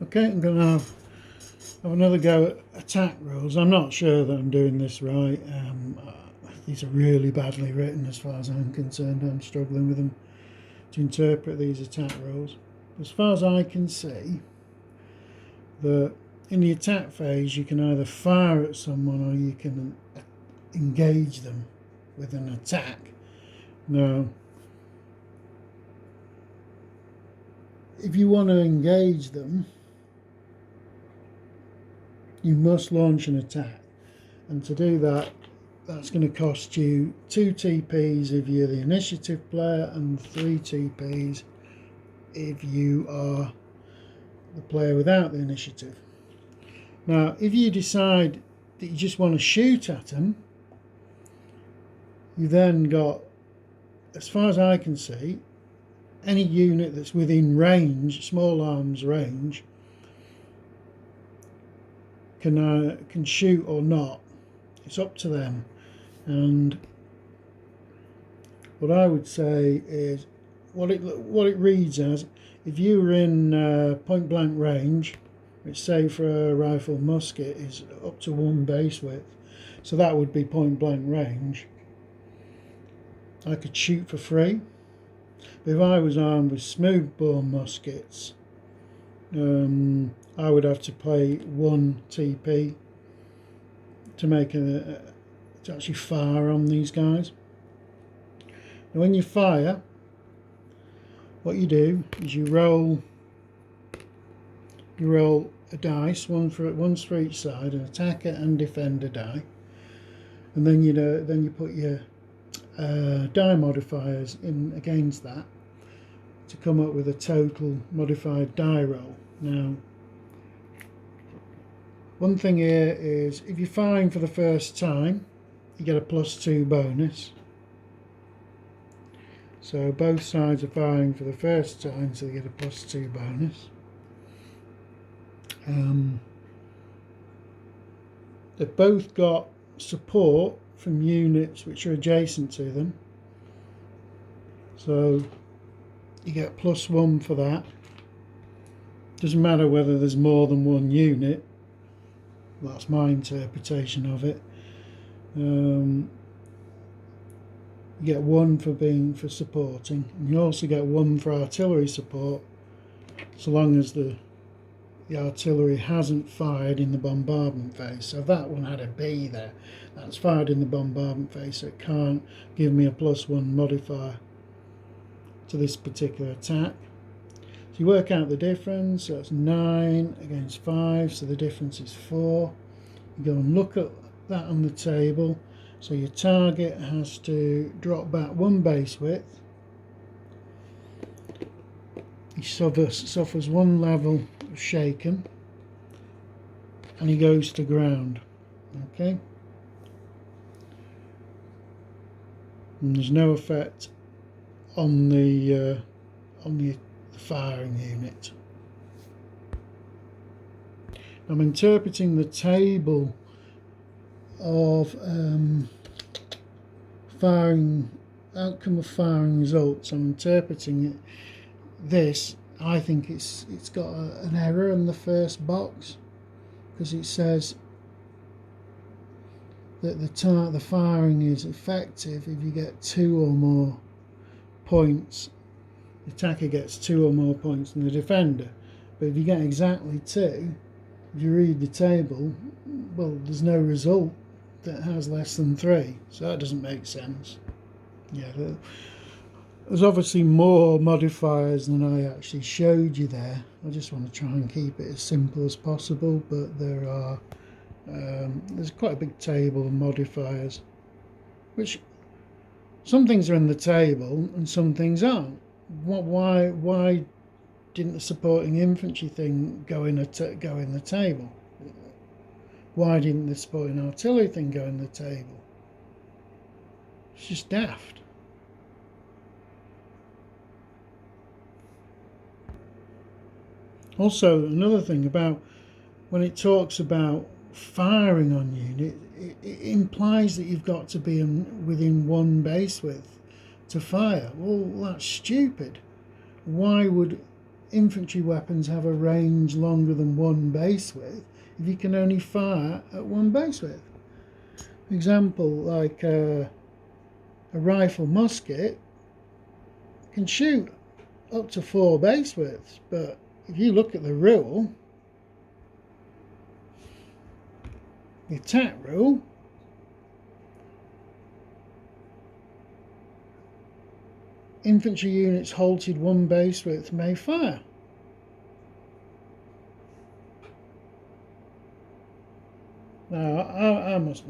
Okay, I'm going to have another go at attack rules. I'm not sure that I'm doing this right. These are really badly written as far as I'm concerned. I'm struggling with them to interpret these attack rules. As far as I can see, that in the attack phase you can either fire at someone or you can engage them with an attack. Now, if you want to engage them, you must launch an attack, and to do that, that's going to cost you 2 TPs if you're the initiative player and 3 TPs if you are the player without the initiative. Now, if you decide that you just want to shoot at them, you then got, as far as I can see, any unit that's within range, small arms range, can shoot or not. It's up to them. And what I would say is, what it reads as, if you were in point blank range, which say for a rifle musket is up to 1 base width, so that would be point blank range, I could shoot for free. But if I was armed with smooth bore muskets, I would have to pay 1 TP to make to actually fire on these guys. Now, when you fire, what you do is you roll a dice, once for each side, an attacker and defender die, and then you put your die modifiers in against that to come up with a total modified die roll. Now, one thing here is, if you're firing for the first time, you get a +2 bonus. So both sides are firing for the first time, so they get a +2 bonus. They've both got support from units which are adjacent to them, so you get +1 for that. Doesn't matter whether there's more than one unit. That's my interpretation of it. You get 1 for supporting, and you also get 1 for artillery support, so long as the artillery hasn't fired in the bombardment phase. So that one had a B there. That's fired in the bombardment phase, so it can't give me a +1 modifier to this particular attack. So you work out the difference, so that's 9 against 5, so the difference is 4. You go and look at that on the table, so your target has to drop back 1 base width. He suffers 1 level of shaken, and he goes to ground. Okay, and there's no effect on the firing unit. I'm interpreting the table of outcome of firing results. I'm interpreting it. This, I think it's got an error in the first box, because it says that the firing is effective if you get 2 or more points. The attacker gets 2 or more points than the defender. But if you get exactly 2, if you read the table, well, there's no result that has less than 3, so that doesn't make sense. Yeah, there's obviously more modifiers than I actually showed you there. I just want to try and keep it as simple as possible, but there's quite a big table of modifiers, which some things are in the table and some things aren't. Why didn't the supporting infantry thing go in the table? Why didn't the supporting artillery thing go in the table? It's just daft. Also, another thing about when it talks about firing on unit, it implies that you've got to be within 1 base width to fire. Well, that's stupid. Why would infantry weapons have a range longer than one base width if you can only fire at one base width. For example, like a rifle musket can shoot up to 4 base widths, but if you look at the rule, the attack rule, infantry units halted 1 base width may fire. Now, I must